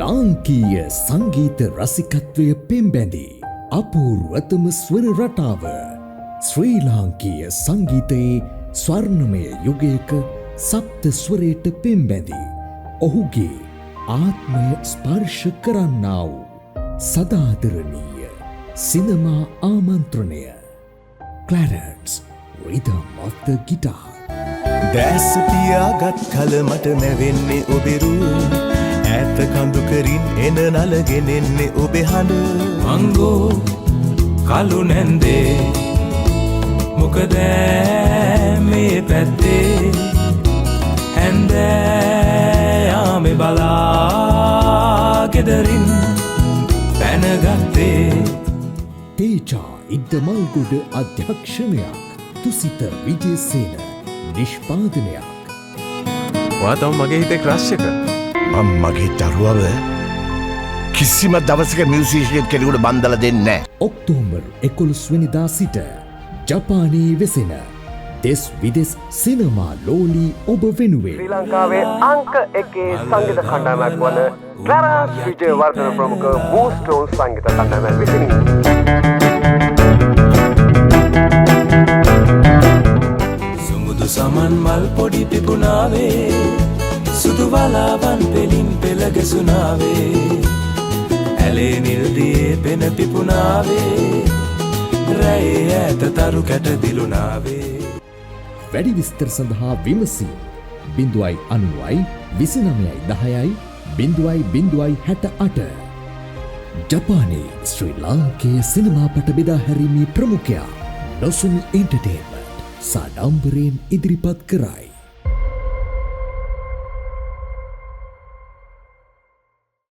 ලාංකීය සංගීත රසිකත්වය පෙම්බැඳි අපූර්වතම ස්වර රටාව ශ්‍රී ලාංකීය සංගීතයේ ස්වර්ණමය යුගයක සප්ත ස්වරයට පෙම්බැඳි ඔහුගේ ආත්මය ස්පර්ශ කරන්නා වූ සදාදරණීය සිනමා ආමන්ත්‍රණය Clarence Rhythm of the Guitar. දැස් පියාගත් කල මට නැවෙන්නේ ඔබෙරු ඈත කඳුකරින් එන නලගෙනෙන්නේ ඔබේ හඬ මංගෝ කලු නැන්දේ මොකද මේ පැත්තේ හැන්දෑයාමේ බලා ගෙදරින් පැනගත්තේ තේජා ඉද්දමල්ගොඩ අධ්‍යක්ෂණයක් තුසිත විජේසේන නිෂ්පාදනයක්. ඔයා තම මගේ හිතේ ක්‍රෂ් එක. මම මගේ දරුවව කිසිම දවසක මියුසිෂියන් කෙනෙකුට බන්දලා දෙන්නේ නැහැ. ඔක්තෝබර් 11 වෙනිදා සිට ජපානයේ වෙසෙන දෙස් විදෙස් සිනමා ලෝලී ඔබ වෙනුවෙන් ශ්‍රී ලංකාවේ අංක 1 සංගීත කණ්ඩායමක් වන ක්ලාරන්ස් විජේවර්ධන ප්‍රමුඛ බූස්ටෝන් සංගීත කණ්ඩායම විසිනි. සුමුදු සමන් මල් පොඩි පිපුණාවේ සුදු වලාවන් පෙලින් පෙළ ගැසුණාවේ ඇලේ නිල්දියේ පෙන පිපුණාවේ රැයේ ඈත තරු කැට දිලුණාවේ. වැඩි විස්තර සඳහා විමසී 090 29 10 0.68 ජපානයේ ශ්‍රී ලාංකේය සිනමාපට බෙදා හැරීමේ ප්‍රමුඛයා නොසුමි එන්ටර්ටේන්මන්ට් සාඩම්බරයෙන් ඉදිරිපත් කරයි.